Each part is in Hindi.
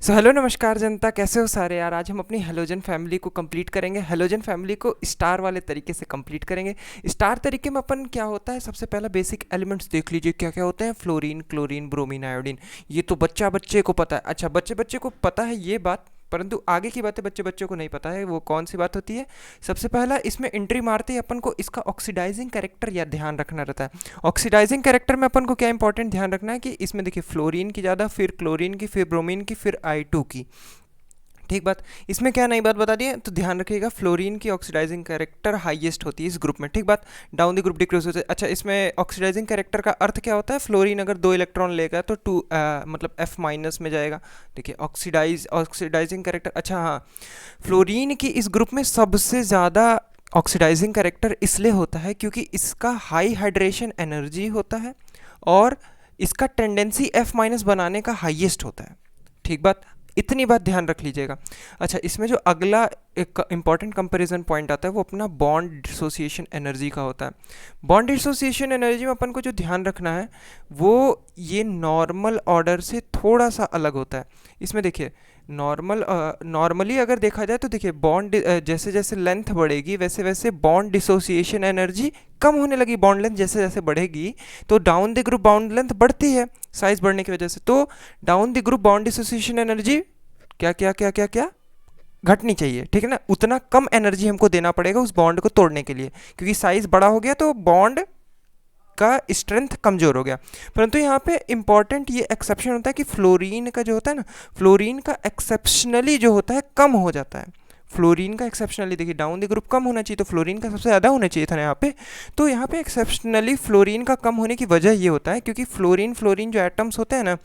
सो हेलो नमस्कार जनता, कैसे हो सारे यार। आज हम अपनी हेलोजन फैमिली को कंप्लीट करेंगे। हेलोजन फैमिली को स्टार वाले तरीके से कंप्लीट करेंगे। स्टार तरीके में अपन क्या होता है, सबसे पहला बेसिक एलिमेंट्स देख लीजिए क्या क्या होते हैं। Fluorine, chlorine, bromine, iodine. ये तो बच्चे को पता है। अच्छा, बच्चे बच्चे को पता है ये बात, परंतु आगे की बातें बच्चे बच्चों को नहीं पता है। वो कौन सी बात होती है? सबसे पहला इसमें एंट्री मारते ही अपन को इसका ऑक्सीडाइजिंग कैरेक्टर या ध्यान रखना रहता है। ऑक्सीडाइजिंग कैरेक्टर में अपन को क्या इंपॉर्टेंट ध्यान रखना है कि इसमें देखिए फ्लोरीन की ज़्यादा, फिर क्लोरीन की, फिर ब्रोमीन की, फिर I2 की। ठीक बात। इसमें क्या नई बात बता दी है तो ध्यान रखिएगा, फ्लोरीन की ऑक्सीडाइजिंग कैरेक्टर हाईएस्ट होती है इस ग्रुप में। ठीक बात। डाउन द ग्रुप डिक्रीज होते हैं। अच्छा, इसमें ऑक्सीडाइजिंग कैरेक्टर का अर्थ क्या होता है? फ्लोरीन अगर 2 इलेक्ट्रॉन लेगा तो मतलब F माइनस में जाएगा। देखिए ऑक्सीडाइजिंग कैरेक्टर। अच्छा हाँ, फ्लोरीन की इस ग्रुप में सबसे ज़्यादा ऑक्सीडाइजिंग कैरेक्टर इसलिए होता है क्योंकि इसका हाई हाइड्रेशन एनर्जी होता है और इसका टेंडेंसी F माइनस बनाने का हाईएस्ट होता है। ठीक बात। इतनी बात ध्यान रख लीजिएगा। अच्छा, इसमें जो अगला एक इंपॉर्टेंट कंपैरिजन पॉइंट आता है वो अपना बॉन्ड डिसोसिएशन एनर्जी का होता है। बॉन्ड डिसोसिएशन एनर्जी में अपन को जो ध्यान रखना है वो ये नॉर्मल ऑर्डर से थोड़ा सा अलग होता है। इसमें देखिए नॉर्मली अगर देखा जाए तो देखिए बॉन्ड जैसे जैसे लेंथ बढ़ेगी वैसे वैसे बॉन्ड डिसोसिएशन एनर्जी कम होने लगी। बॉन्ड लेंथ जैसे जैसे बढ़ेगी तो down the group bond length बढ़ती है साइज बढ़ने की वजह से। तो down the group bond dissociation energy क्या क्या क्या क्या क्या घटनी चाहिए। ठीक है ना, उतना कम एनर्जी हमको देना पड़ेगा उस बॉन्ड को तोड़ने के लिए, क्योंकि साइज बड़ा हो गया तो बॉन्ड का स्ट्रेंथ कमजोर हो गया। परंतु यहाँ पे इंपॉर्टेंट ये एक्सेप्शन होता है कि फ्लोरीन का जो होता है ना, फ्लोरीन का एक्सेप्शनली जो होता है कम हो जाता है। फ्लोरीन का एक्सेप्शनली देखिए डाउन द ग्रुप कम होना चाहिए तो फ्लोरीन का सबसे ज़्यादा होना चाहिए था ना यहाँ पे। तो यहाँ पे एक्सेप्शनली फ्लोरीन का कम होने की वजह ये होता है क्योंकि फ्लोरीन फ्लोरीन जो एटम्स होते हैं ना,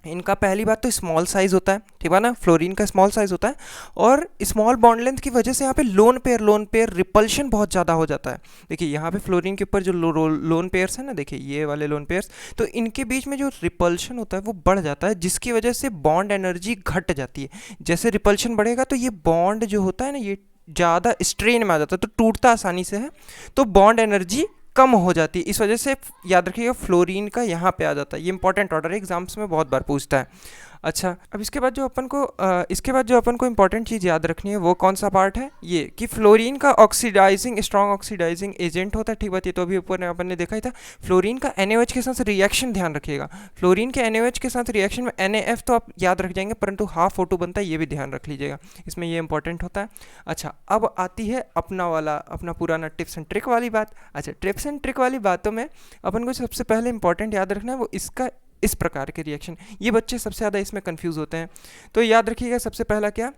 इनका पहली बात तो स्मॉल साइज़ होता है। ठीक है ना, फ्लोरीन का स्मॉल साइज़ होता है और स्मॉल बॉन्ड लेंथ की वजह से यहाँ पे लोन पेयर रिपल्शन बहुत ज़्यादा हो जाता है। देखिए यहाँ पे फ्लोरीन के ऊपर जो लोन पेयर्स हैं ना, देखिए ये वाले लोन पेयर्स, तो इनके बीच में जो रिपल्शन होता है वो बढ़ जाता है, जिसकी वजह से बॉन्ड एनर्जी घट जाती है। जैसे रिपल्शन बढ़ेगा तो ये बॉन्ड जो होता है ना, ये ज़्यादा स्ट्रेन में आ जाता है तो टूटता आसानी से है, तो बॉन्ड एनर्जी कम हो जाती है। इस वजह से याद रखिएगा फ्लोरीन का यहाँ पे आ जाता है। ये इंपॉर्टेंट ऑर्डर है, एग्जाम्स में बहुत बार पूछता है। अच्छा, अब इसके बाद जो अपन को इंपॉर्टेंट चीज़ याद रखनी है वो कौन सा पार्ट है, ये कि फ्लोरीन का ऑक्सीडाइजिंग स्ट्रॉन्ग ऑक्सीडाइजिंग एजेंट होता है। ठीक बात, ये तो अभी ऊपर अपन ने देखा ही था। फ्लोरीन का NaOH के साथ रिएक्शन ध्यान रखिएगा। फ्लोरीन के NaOH के साथ रिएक्शन में NaF तो आप याद रख जाएंगे, परंतु हाफ O2 बनता है, ये भी ध्यान रख लीजिएगा, इसमें ये इंपॉर्टेंट होता है। अच्छा, अब आती है अपना पुराना टिप्स एंड ट्रिक वाली बात। अच्छा, टिप्स एंड ट्रिक वाली बातों में अपन को सबसे पहले इंपॉर्टेंट याद रखना है वो इसका इस प्रकार के रिएक्शन। ये बच्चे सबसे ज़्यादा इसमें कंफ्यूज होते हैं, तो याद रखिएगा सबसे पहला क्या,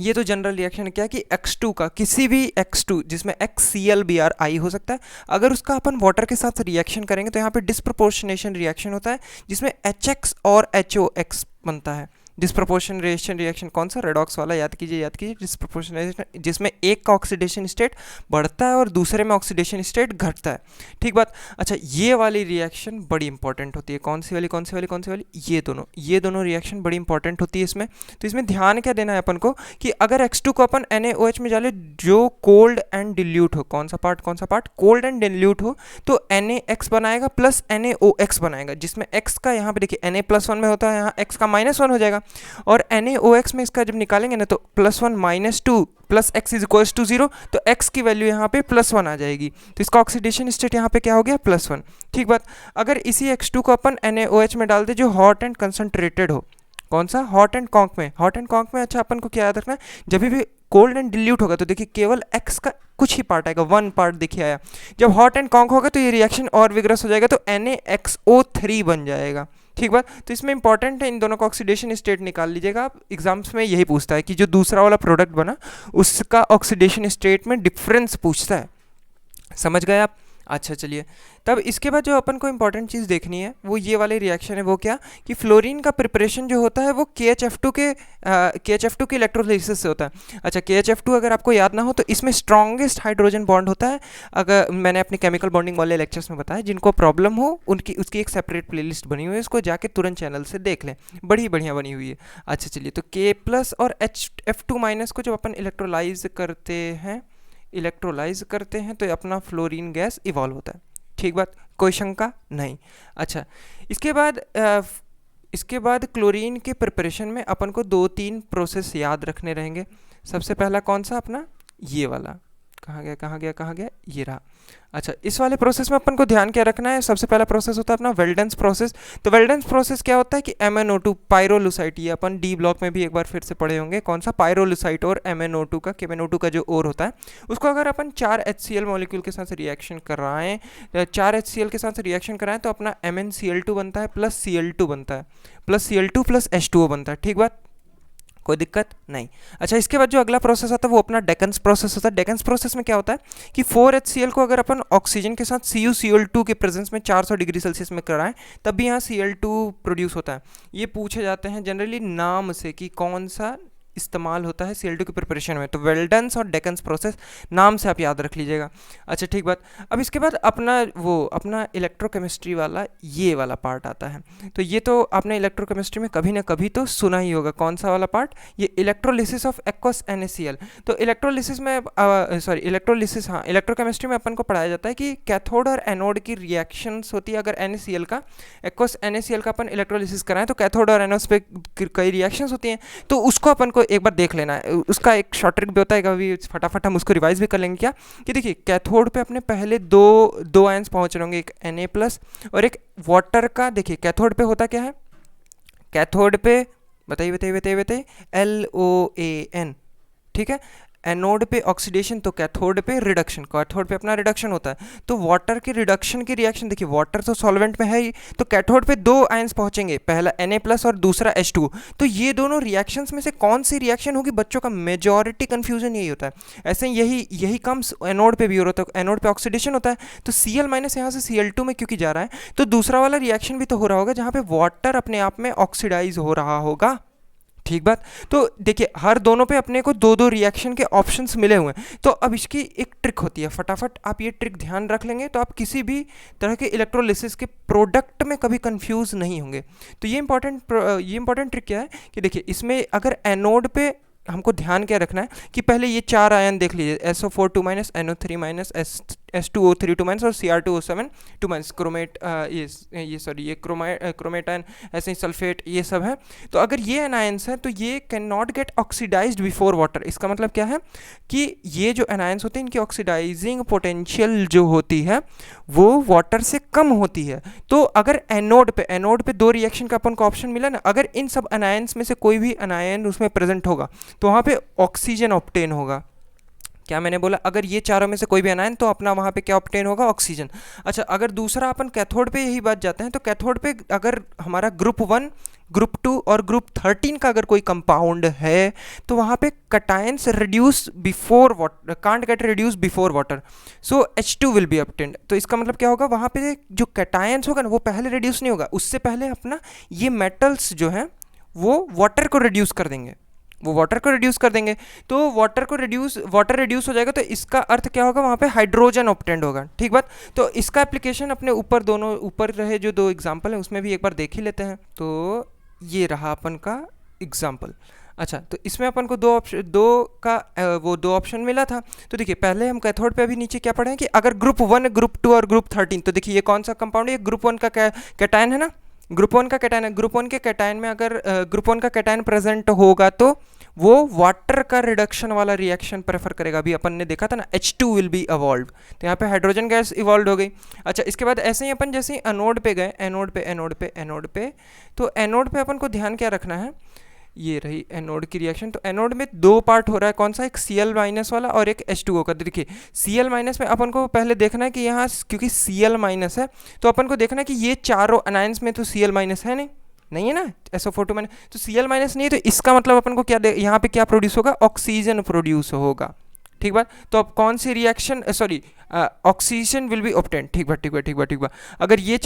ये तो जनरल रिएक्शन है क्या कि X2 का किसी भी X2 जिसमें XCl Br I हो सकता है, अगर उसका अपन वाटर के साथ रिएक्शन करेंगे तो यहाँ पे डिस्प्रपोर्शनेशन रिएक्शन होता है जिसमें HX और HOX बनता है। डिस्प्रपोर्शनेशन रिएक्शन कौन सा? रेडॉक्स वाला, याद कीजिए डिस्प्रपोर्शनेशन, जिसमें एक का ऑक्सीडेशन स्टेट बढ़ता है और दूसरे में ऑक्सीडेशन स्टेट घटता है। ठीक बात। अच्छा, ये वाली रिएक्शन बड़ी इंपॉर्टेंट होती है। कौन सी वाली? ये दोनों रिएक्शन बड़ी इंपॉर्टेंट होती है इसमें। तो इसमें ध्यान क्या देना है अपन को कि अगर X2 को अपन NaOH में डाले जो कोल्ड एंड डिल्यूट हो, कौन सा पार्ट कोल्ड एंड डिल्यूट हो, तो NaX बनाएगा प्लस NaOX बनाएगा, जिसमें X का यहाँ पे देखिए Na+1 में होता है, यहाँ X का -1 हो जाएगा, और NaOX में इसका जब निकालेंगे ना तो +1 -2 plus x is equals to 0, तो x की वैल्यू यहाँ पे +1 आ जाएगी, तो इसका ऑक्सीडेशन स्टेट यहाँ पे क्या हो गया? +1। ठीक बात। अगर इसी X2 को अपन NaOH में डाल दे जो हॉट एंड कंसनट्रेटेड हो, कौन सा? हॉट एंड कॉन्क में। अच्छा, अपन को क्या याद रखना है, जब भी कोल्ड एंड डिल्यूट होगा तो देखिए केवल x का कुछ ही पार्ट आएगा, 1 पार्ट देखिए आया। जब हॉट एंड कॉन्क होगा तो ये रिएक्शन और विग्रस हो जाएगा तो NaXO3 बन जाएगा। ठीक बात। तो इसमें इंपॉर्टेंट है इन दोनों का ऑक्सीडेशन स्टेट निकाल लीजिएगा आप, एग्जाम्स में यही पूछता है कि जो दूसरा वाला प्रोडक्ट बना उसका ऑक्सीडेशन स्टेट में डिफरेंस पूछता है। समझ गए आप? अच्छा चलिए, तब इसके बाद जो अपन को इंपॉर्टेंट चीज़ देखनी है वो ये वाली रिएक्शन है। वो क्या कि फ्लोरीन का प्रिपरेशन जो होता है वो KHF2 के इलेक्ट्रोलिसिस से होता है। अच्छा, KHF2 अगर आपको याद ना हो तो इसमें स्ट्रॉन्गेस्ट हाइड्रोजन बॉन्ड होता है। अगर मैंने अपने केमिकल बॉन्डिंग वाले लेक्चर्स में बताया, जिनको प्रॉब्लम हो उसकी एक सेपरेट प्लेलिस्ट बनी हुई है, उसको जाके तुरंत चैनल से देख लें, बड़ी बढ़िया बनी हुई है। अच्छा चलिए, तो K+ और HF2- को जब अपन इलेक्ट्रोलाइज करते हैं तो अपना फ्लोरीन गैस इवॉल्व होता है। ठीक बात, कोई शंका नहीं। अच्छा, इसके बाद इसके बाद क्लोरीन के प्रिपरेशन में अपन को 2-3 प्रोसेस याद रखने रहेंगे। सबसे पहला कौन सा अपना, ये वाला, कहाँ गया कहाँ गया कहाँ गया, ये रहा। अच्छा, इस वाले प्रोसेस में अपन को ध्यान क्या रखना है, सबसे पहला प्रोसेस होता है अपना वेल्डेंस प्रोसेस। तो वेल्डेंस प्रोसेस क्या होता है कि MnO2 पायरोलुसाइट, ये अपन डी ब्लॉक में भी एक बार फिर से पढ़े होंगे, कौन सा, पायरोलुसाइट और MnO2 का, KMnO2 का जो और होता है उसको अगर अपन 4 HCl मॉलिक्यूल के साथ रिएक्शन कराएं, 4 HCl के साथ रिएक्शन कराएं तो अपना MnCl2 बनता है प्लस Cl2 बनता है, प्लस Cl2 प्लस H2O बनता है। ठीक बात, कोई दिक्कत नहीं। अच्छा, इसके बाद जो अगला प्रोसेस आता है वो अपना डेकन्स प्रोसेस होता है। डेकन्स प्रोसेस में क्या होता है कि 4HCl को अगर अपन ऑक्सीजन के साथ CuCl2 के प्रेजेंस में 400 डिग्री सेल्सियस में कराएं तब भी यहाँ Cl2 प्रोड्यूस होता है। ये पूछे जाते हैं जनरली नाम से कि कौन सा इस्तेमाल होता है Cl2 की प्रिपरेशन में, तो वेल्डेंस और डेकन्स प्रोसेस नाम से आप याद रख लीजिएगा। अच्छा, ठीक बात। अब इसके बाद अपना इलेक्ट्रोकेमिस्ट्री वाला ये वाला पार्ट आता है। तो ये तो आपने इलेक्ट्रोकेमिस्ट्री में कभी ना कभी तो सुना ही होगा, कौन सा वाला पार्ट, ये इलेक्ट्रोलिसिस ऑफ एक्वस NaCl। तो इलेक्ट्रोलिसिस में इलेक्ट्रोकेमिस्ट्री में अपन को पढ़ाया जाता है कि कैथोड और एनोड की रिएक्शंस होती है। अगर NaCl का, एक्वस NaCl का अपन इलेक्ट्रोलिसिस कराएं तो कैथोड और एनोड पे कई रिएक्शंस होती हैं, तो उसको अपन को एक बार देख लेना है। उसका एक शॉर्ट ट्रिक भी होता है, कभी फटाफट हम उसको रिवाइज भी कर लेंगे। क्या कि देखिए, कैथोड पे अपने पहले दो आयंस पहुंच रहे होंगे, एक Na+ और एक वाटर का। देखिए कैथोड पे होता क्या है, कैथोड पे बताइए LOAN, ठीक है। एनोड पे ऑक्सीडेशन, तो कैथोड पे रिडक्शन, कैथोड पे अपना रिडक्शन होता है। तो वाटर के रिडक्शन की रिएक्शन देखिए, वाटर तो सॉल्वेंट में है ही, तो कैथोड पे 2 आयंस पहुंचेंगे, पहला Na+ और दूसरा H2। तो ये दोनों रिएक्शंस में से कौन सी रिएक्शन होगी, बच्चों का मेजॉरिटी कंफ्यूजन यही होता है। ऐसे यही काम एनोड पे भी हो रहा है। एनोड पे ऑक्सीडेशन होता है तो Cl- यहाँ से Cl2 में क्योंकि जा रहा है, तो दूसरा वाला रिएक्शन भी तो हो रहा होगा जहाँ पे वाटर अपने आप में ऑक्सीडाइज हो रहा होगा। ठीक बात। तो देखिए, हर दोनों पे अपने को 2-2 रिएक्शन के ऑप्शंस मिले हुए हैं। तो अब इसकी एक ट्रिक होती है, फटाफट आप ये ट्रिक ध्यान रख लेंगे तो आप किसी भी तरह के इलेक्ट्रोलिसिस के प्रोडक्ट में कभी कंफ्यूज नहीं होंगे। तो ये इंपॉर्टेंट ट्रिक क्या है कि देखिए, इसमें अगर एनोड पे हमको ध्यान क्या रखना है कि पहले ये 4 आयन देख लीजिए, SO4 2-, NO3-, H2O3 2- और Cr2O7 2-, क्रोमेट, ये क्रोमेटन, ऐसे ही सल्फेट, ये सब है। तो अगर ये एनायंस है तो ये can not get oxidised before water. इसका मतलब क्या है कि ये जो एनायंस होते हैं इनकी ऑक्सीडाइजिंग पोटेंशियल जो होती है वो वाटर से कम होती है। तो अगर एनोड पे 2 रिएक्शन का अपन को ऑप्शन मिला ना, अगर इन सब एनायंस में से कोई भी एनायन उसमें प्रेजेंट होगा तो वहाँ पे ऑक्सीजन ऑब्टेन होगा। क्या मैंने बोला, अगर ये चारों में से कोई भी आना है तो अपना वहाँ पे क्या ऑब्टेन होगा, ऑक्सीजन। अच्छा, अगर दूसरा अपन कैथोड पे यही बात जाते हैं तो कैथोड पे अगर हमारा ग्रुप 1, ग्रुप 2 और ग्रुप 13 का अगर कोई कंपाउंड है तो वहाँ पे cations reduce before water, can't get reduce before water, so H2 will be obtained. तो इसका मतलब क्या होगा, वहाँ पे जो कटायंस होगा ना वो पहले रिड्यूस नहीं होगा, उससे पहले अपना ये मेटल्स जो हैं वो वाटर को रिड्यूस कर देंगे, तो वाटर रिड्यूस हो जाएगा। तो इसका अर्थ क्या होगा, वहाँ पे हाइड्रोजन ऑब्टेंड होगा। ठीक बात। तो इसका एप्लीकेशन अपने ऊपर रहे जो 2 एग्जाम्पल हैं उसमें भी एक बार देख ही लेते हैं। तो ये रहा अपन का एग्जाम्पल। अच्छा, तो इसमें अपन को दो ऑप्शन मिला था। तो देखिए, पहले हम कैथोड पे अभी नीचे क्या पढ़े हैं कि अगर ग्रुप 1, ग्रुप 2 और ग्रुप 13, तो देखिए ये कौन सा कंपाउंड है, ग्रुप 1 का कैटायन है ना, ग्रुप 1 का कैटायन है। ग्रुप 1 के कैटायन में अगर ग्रुप 1 का कैटायन प्रेजेंट होगा तो वो वाटर का रिडक्शन वाला रिएक्शन प्रेफर करेगा। अभी अपन ने देखा था ना, H2 विल बी इवॉल्व, तो यहाँ पे हाइड्रोजन गैस इवॉल्व हो गई। अच्छा, इसके बाद ऐसे ही अपन जैसे एनोड पे गए, एनोड पे तो एनोड पे अपन को ध्यान क्या रखना है, ये रही एनोड की रिएक्शन। तो एनोड में 2 पार्ट हो रहा है, कौन सा, एक Cl- वाला और एक H2O का। देखिए Cl- में अपन को पहले देखना है कि यहाँ क्योंकि Cl- है तो अपन को देखना है कि ये चारों अनायंस में तो Cl- है नहीं है ना, SO4 2-, तो Cl- नहीं है, तो इसका मतलब अपन को क्या यहाँ पे क्या प्रोड्यूस होगा, ऑक्सीजन प्रोड्यूस होगा। ठीक बात। तो अब कौन सी reaction, oxygen will be obtained. ठीक बा। अगर ये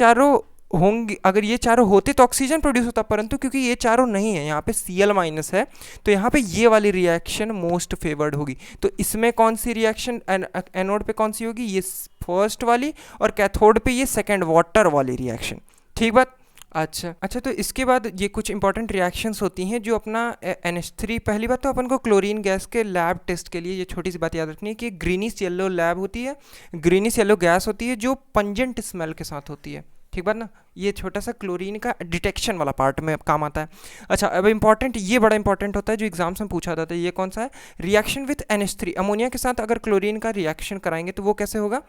चारों होते तो ऑक्सीजन प्रोड्यूस होता, परंतु क्योंकि ये चारों नहीं है, यहाँ पे Cl- है, तो यहाँ पे ये वाली रिएक्शन मोस्ट फेवर्ड होगी। तो इसमें कौन सी रिएक्शन एनोड पे कौन सी होगी, ये फर्स्ट वाली, और कैथोड पे ये सेकेंड वाटर वाली रिएक्शन। ठीक बात। अच्छा, तो इसके बाद ये कुछ इंपॉर्टेंट रिएक्शंस होती हैं जो अपना NH3, पहली बात तो अपन को क्लोरीन गैस के लैब टेस्ट के लिए ये छोटी सी बात याद रखनी है कि ग्रीनिश येलो लैब होती है, ग्रीनिश येलो गैस होती है जो पंजेंट स्मेल के साथ होती है। ठीक बात ना। ये छोटा सा क्लोरीन का डिटेक्शन वाला पार्ट में काम आता है। अच्छा, अब इंपॉर्टेंट, ये बड़ा इंपॉर्टेंट होता है जो एग्जाम्स में पूछा जाता है, ये कौन सा है? रिएक्शन विथ NH3, अमोनिया के साथ अगर क्लोरीन का रिएक्शन कराएंगे तो वो कैसे होगा?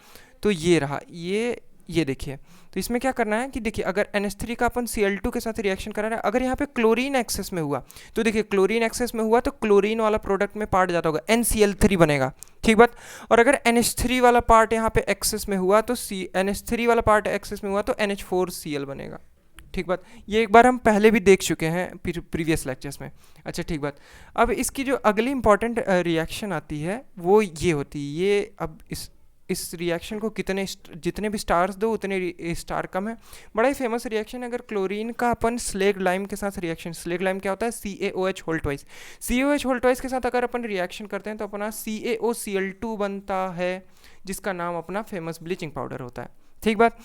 तो ये रहा, ये देखिए। तो इसमें क्या करना है कि देखिए, अगर NH3 का अपन Cl2 के साथ रिएक्शन करा रहे हैं, अगर यहाँ पे क्लोरीन एक्सेस में हुआ तो देखिए, क्लोरीन एक्सेस में हुआ तो क्लोरीन वाला प्रोडक्ट में पार्ट जाता होगा, NCl3 बनेगा, ठीक बात। और अगर NH3 वाला पार्ट यहाँ पे एक्सेस में हुआ तो NH3 वाला पार्ट एक्सेस में हुआ तो NH4Cl बनेगा, ठीक बात। ये एक बार हम पहले भी देख चुके हैं प्रीवियस लेक्चर्स में। अच्छा, ठीक बात। अब इसकी जो अगली इंपॉर्टेंट रिएक्शन आती है वो ये होती है, ये अब इस रिएक्शन को जितने भी स्टार्स दो उतने स्टार कम है। बड़ा ही फेमस रिएक्शन, अगर क्लोरीन का अपन स्लेग लाइम के साथ रिएक्शन, स्लेग लाइम क्या होता है? CaOH whole twice, CaOH whole twice के साथ अगर अपन रिएक्शन करते हैं तो अपना CaOCl2 बनता है, जिसका नाम अपना फेमस ब्लीचिंग पाउडर होता है, ठीक बात।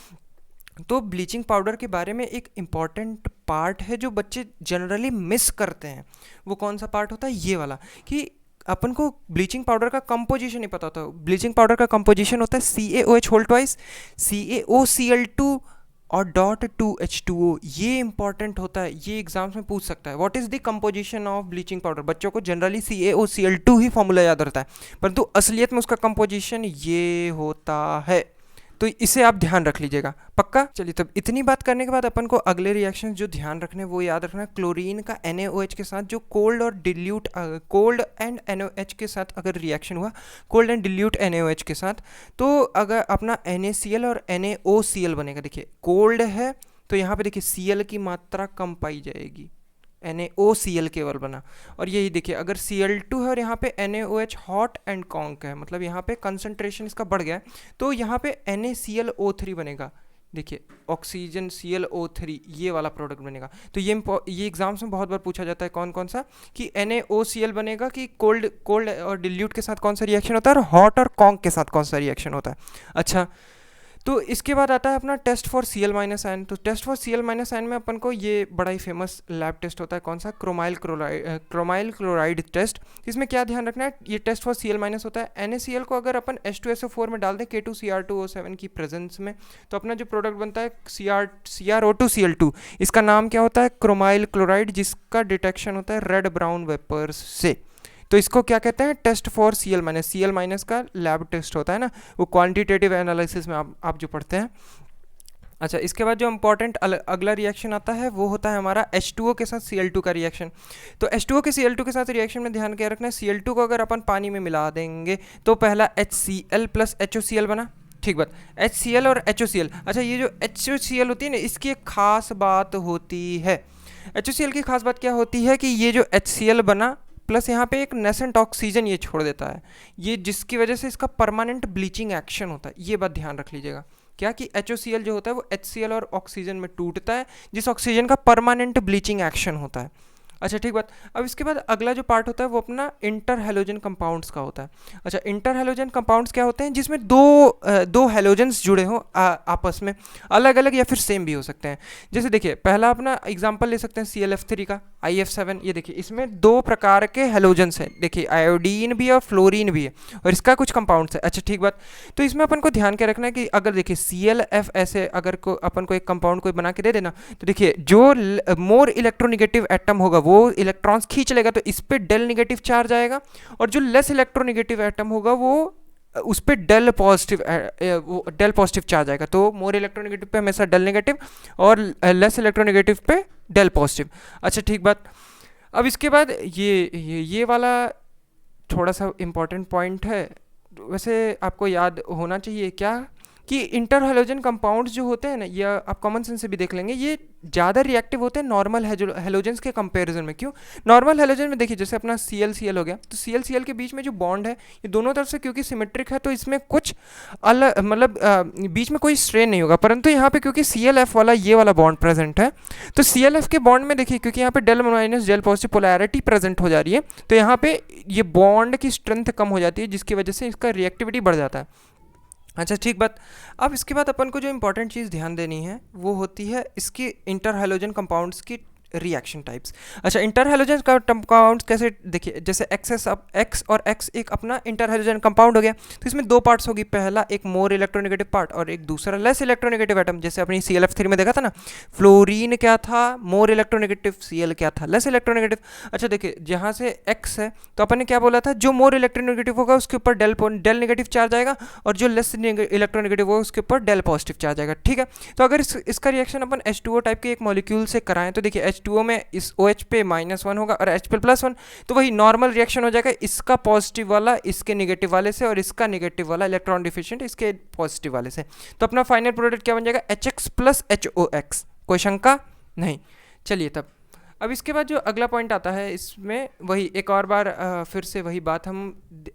तो ब्लीचिंग पाउडर के बारे में एक इम्पॉर्टेंट पार्ट है जो बच्चे जनरली मिस करते हैं, वो कौन सा पार्ट होता है? ये वाला, कि अपन को ब्लीचिंग पाउडर का कंपोजिशन नहीं पता होता। ब्लीचिंग पाउडर का कंपोजिशन होता है CaOH होल ट्वाइस, CaOCl2 और .2H2O। ये इंपॉर्टेंट होता है, ये एग्जाम्स में पूछ सकता है। What is the composition of bleaching powder? बच्चों को जनरली CaOCl2 ही फॉर्मूला याद रहता है, परंतु असलियत में उसका कंपोजिशन ये होता है। तो इसे आप ध्यान रख लीजिएगा, पक्का। चलिए, तब इतनी बात करने के बाद अपन को अगले रिएक्शन जो ध्यान रखने वो याद रखना, क्लोरीन का NaOH के साथ जो कोल्ड और डिल्यूट, कोल्ड एंड NaOH के साथ अगर रिएक्शन हुआ, कोल्ड एंड डिल्यूट NaOH के साथ, तो अगर अपना NaCl और NaOCl बनेगा। देखिए, कोल्ड है तो यहाँ पे देखिए Cl की मात्रा कम पाई जाएगी, NaOCl केवल बना। और यही देखिए, अगर Cl2 है और यहाँ पे NaOH हॉट एंड कॉन्क है, मतलब यहाँ पे कंसंट्रेशन इसका बढ़ गया है, तो यहाँ पे NaClO3 बनेगा। देखिए, ऑक्सीजन ClO3 ये वाला प्रोडक्ट बनेगा। तो ये एग्जाम्स में बहुत बार पूछा जाता है, कौन कौन सा, कि NaOCl बनेगा कि कोल्ड और डिल्यूट के साथ कौन सा रिएक्शन होता है और हॉट और कॉन्क के साथ कौन सा रिएक्शन होता है। अच्छा, तो इसके बाद आता है अपना टेस्ट फॉर Cl-आयन। तो टेस्ट फॉर Cl-आयन में अपन को ये बड़ा ही फेमस लैब टेस्ट होता है, कौन सा? Chromyl chloride test. इसमें क्या ध्यान रखना है? ये टेस्ट फॉर Cl- होता है। NaCl को अगर अपन H2SO4 में डाल दें K2Cr2O7 की प्रेजेंस में, तो अपना जो प्रोडक्ट बनता है CrO2Cl2, इसका नाम क्या होता है? क्रोमाइल क्लोराइड, जिसका डिटेक्शन होता है रेड ब्राउन वेपर्स से। तो इसको क्या कहते हैं? टेस्ट फॉर Cl- का लैब टेस्ट होता है ना, वो क्वांटिटेटिव एनालिसिस में आप जो पढ़ते हैं। अच्छा, इसके बाद जो इंपॉर्टेंट अगला रिएक्शन आता है वो होता है हमारा H2O के साथ Cl2 का रिएक्शन। तो H2O के Cl2 के साथ रिएक्शन में ध्यान क्या रखना है? Cl2 को अगर अपन पानी में मिला देंगे तो पहला HCl प्लस HOCl बना, ठीक बात। HCl और HOCl। अच्छा, ये जो HOCl होती है ना, इसकी एक खास बात होती है। HOCl की खास बात क्या होती है कि ये जो HCl बना प्लस यहाँ पे एक नेसेंट ऑक्सीजन ये छोड़ देता है, ये जिसकी वजह से इसका परमानेंट ब्लीचिंग एक्शन होता है। ये बात ध्यान रख लीजिएगा, क्या कि HOCl जो होता है वो HCl और ऑक्सीजन में टूटता है, जिस ऑक्सीजन का परमानेंट ब्लीचिंग एक्शन होता है। अच्छा, ठीक बात। अब इसके बाद अगला जो पार्ट होता है वो अपना इंटर हेलोजन कंपाउंड्स का होता है। अच्छा, इंटर हेलोजन कंपाउंड्स क्या होते हैं? जिसमें दो हेलोजेंस जुड़े हों आपस में, अलग अलग या फिर सेम भी हो सकते हैं। जैसे देखिए, पहला अपना एग्जांपल ले सकते हैं ClF3 का, IF7। ये देखिए, इसमें दो प्रकार के हेलोजेंस हैं, देखिए आयोडीन भी है और फ्लोरीन भी है, और इसका कुछ कंपाउंड्स है। अच्छा, ठीक बात। तो इसमें अपन को ध्यान क्या रखना है कि अगर देखिए ClF ऐसे अगर अपन को एक कंपाउंड कोई बना के दे देना, तो देखिए जो मोर इलेक्ट्रोनिगेटिव एटम होगा वो इलेक्ट्रॉन्स खींच लेगा, तो इस पे डेल नेगेटिव चार्ज आएगा, और जो लेस इलेक्ट्रोनिगेटिव एटम होगा वो उस पर डेल पॉजिटिव चार्ज आएगा। तो मोर इलेक्ट्रोनेगेटिव पे हमेशा डेल नेगेटिव और लेस इलेक्ट्रोनेगेटिव पे डेल पॉजिटिव। अच्छा, ठीक बात। अब इसके बाद ये वाला थोड़ा सा इम्पॉर्टेंट पॉइंट है, वैसे आपको याद होना चाहिए क्या, कि इंटर हेलोजन कंपाउंड्स जो होते हैं ना, या आप कॉमन सेंस से भी देख लेंगे, ये ज़्यादा रिएक्टिव होते हैं नॉर्मल हेलोजेंस के कंपैरिजन में। क्यों? नॉर्मल हेलोजन में देखिए, जैसे अपना ClCl हो गया, तो ClCl के बीच में जो बॉन्ड है ये दोनों तरफ से क्योंकि सिमेट्रिक है, तो इसमें कुछ अलग मतलब बीच में कोई स्ट्रेन नहीं होगा। परंतु यहाँ पे क्योंकि ClF वाला ये वाला बॉन्ड प्रेजेंट है, तो ClF के बॉन्ड में देखिए, क्योंकि यहाँ पे del minus del positive polarity present हो जा रही है, तो यहाँ पे ये बॉन्ड की स्ट्रेंथ कम हो जाती है, जिसकी वजह से इसका रिएक्टिविटी बढ़ जाता है। अच्छा, ठीक बात। अब इसके बाद अपन को जो इंपॉर्टेंट चीज़ ध्यान देनी है वो होती है इसकी इंटर हेलोजन कंपाउंड्स की रिएक्शन टाइप्स। अच्छा, इंटर हेलोजन कंपाउंड कैसे, देखिए जैसे एक्स और एक्स एक अपना इंटर हेलोजन कंपाउंड हो गया, तो इसमें दो पार्ट्स होगी, पहला एक मोर इलेक्ट्रोनेगेटिव पार्ट और एक दूसरा लेस इलेक्ट्रोनेगेटिव एटम। जैसे अपनी ClF3 में देखा था ना, फ्लोरीन क्या था, मोर इलेक्ट्रोनेगेटिव, Cl क्या था, लेस इलेक्ट्रोनेगेटिव। अच्छा देखिए, जहाँ से एक्स है तो अपन ने क्या बोला था, जो मोर इलेक्ट्रोनेगेटिव होगा उसके ऊपर डेल नेगेटिव चार्ज आएगा, और जो लेस इलेक्ट्रोनेगेटिव होगा उसके ऊपर डेल पॉजिटिव चार्ज आएगा। ठीक है, तो अगर इसका रिएक्शन अपन H2O टाइप के एक मॉलिक्यूल से कराएं तो देखिए H2O में इस OH पे -1 होगा और H पे +1, तो वही नॉर्मल रिएक्शन हो जाएगा, इसका पॉजिटिव वाला इसके नेगेटिव वाले से और इसका नेगेटिव वाला इलेक्ट्रॉन डिफिशिएंट इसके पॉजिटिव वाले से। तो अपना फाइनल प्रोडक्ट क्या बन जाएगा, HX + HOX। कोई शंका नहीं। चलिए तब अब इसके बाद जो अगला पॉइंट आता है, इसमें वही एक और बार फिर से वही बात हम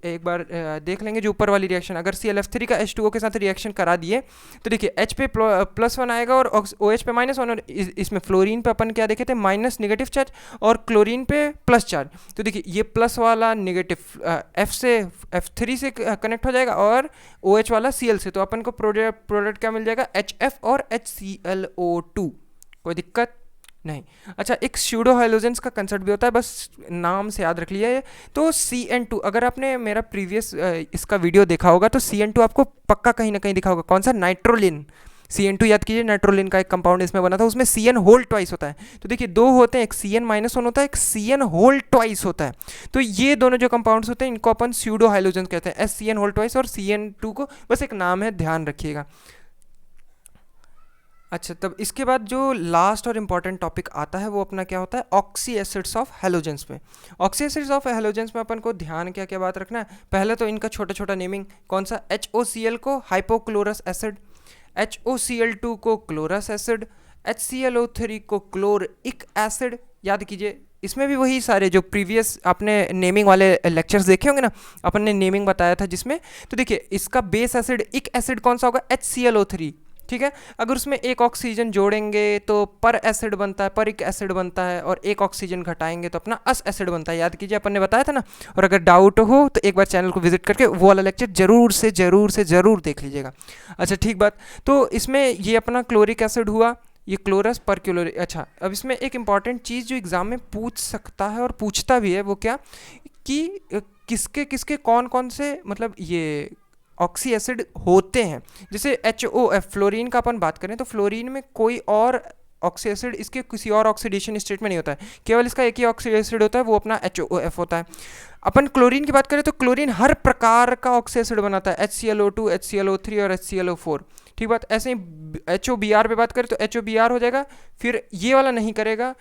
एक बार देख लेंगे। जो ऊपर वाली रिएक्शन, अगर ClF3 का H2O के साथ रिएक्शन करा दिए तो देखिए H पे +1 आएगा और OH पे -1, और इसमें फ्लोरीन पे अपन क्या देखे थे, माइनस नेगेटिव चार्ज, और क्लोरीन पे प्लस चार्ज। तो देखिए ये प्लस वाला नेगेटिव F3 से कनेक्ट हो जाएगा और OH वाला Cl से, तो अपन को प्रोडक्ट क्या मिल जाएगा, HF और HClO2। कोई दिक्कत नहीं। अच्छा, एक स्यूडो हाइलोजेंस का कंसेप्ट भी होता है, बस नाम से याद रख लिया है। तो CN2, अगर आपने मेरा प्रीवियस इसका वीडियो देखा होगा तो CN2 आपको पक्का कहीं ना कहीं दिखा होगा। कौन सा, नाइट्रोलिन। CN2 याद कीजिए, नाइट्रोलिन का एक कंपाउंड इसमें बना था, उसमें CN होल ट्वाइस होता है। तो देखिए दो होते हैं, एक CN-1 होता है, एक CN होल ट्वाइस होता है। तो ये दोनों जो कंपाउंड्स होते हैं इनको अपन स्यूडो हाइलोजेंस कहते हैं, SCN होल ट्वाइस और CN2 को बस एक नाम है, ध्यान रखिएगा। अच्छा, तब इसके बाद जो लास्ट और इम्पॉर्टेंट टॉपिक आता है वो अपना क्या होता है, ऑक्सी एसिड्स ऑफ हेलोजेंस में। ऑक्सी एसिड्स ऑफ हेलोजेंस में अपन को ध्यान क्या क्या बात रखना है, पहले तो इनका छोटा छोटा नेमिंग, कौन सा, HOCl को हाइपोक्लोरस एसिड, HOCl2 को क्लोरस एसिड, HClO3 को क्लोरिक एसिड। याद कीजिए, इसमें भी वही सारे जो प्रीवियस आपने नेमिंग वाले लेक्चर्स देखे होंगे ना, अपन ने नेमिंग बताया था जिसमें। तो देखिए इसका बेस एसिड इक एसिड कौन सा होगा, HClO3। ठीक है, अगर उसमें एक ऑक्सीजन जोड़ेंगे तो पर एसिड बनता है, परिक एसिड बनता है, और एक ऑक्सीजन घटाएंगे तो अपना अस एसिड बनता है। याद कीजिए, अपन ने बताया था ना। और अगर डाउट हो तो एक बार चैनल को विजिट करके वो वाला लेक्चर जरूर देख लीजिएगा। अच्छा ठीक बात, तो इसमें ये अपना क्लोरिक एसिड हुआ, ये क्लोरस पर क्लोरिक। अच्छा, अब इसमें एक इंपॉर्टेंट चीज़ जो एग्जाम में पूछ सकता है और पूछता भी है, वो क्या कि किसके किसके कौन कौन से मतलब ये ऑक्सी एसिड होते हैं। जैसे HOF, फ्लोरीन का अपन बात करें तो फ्लोरीन में कोई और ऑक्सी एसिड इसके किसी और ऑक्सीडेशन स्टेट में नहीं होता है, केवल इसका एक ही ऑक्सी एसिड होता है, वो अपना HOF होता है। अपन क्लोरीन की बात करें तो क्लोरीन हर प्रकार का ऑक्सी एसिड बनाता है, HClO2, HClO3 और HClO4। ठीक बात, ऐसे ही HOBr पे बात करें तो HOBr हो जाएगा, फिर ये वाला नहीं करेगा,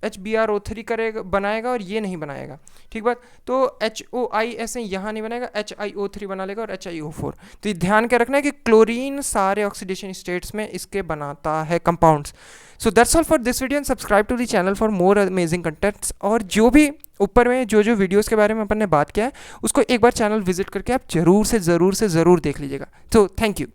HBrO3 करेगा, बनाएगा, और ये नहीं बनाएगा। ठीक बात, तो HOI ऐसे यहाँ नहीं बनाएगा, HiO3 बना लेगा और HiO4। तो ये ध्यान क्या रखना है कि क्लोरीन सारे ऑक्सीडेशन स्टेट्स में इसके बनाता है compounds. So that's all for this video and subscribe to the channel for more amazing contents. और जो भी ऊपर में जो वीडियोस के बारे में अपन ने बात किया है उसको एक बार चैनल विजिट करके आप जरूर से ज़रूर देख लीजिएगा। तो थैंक यू।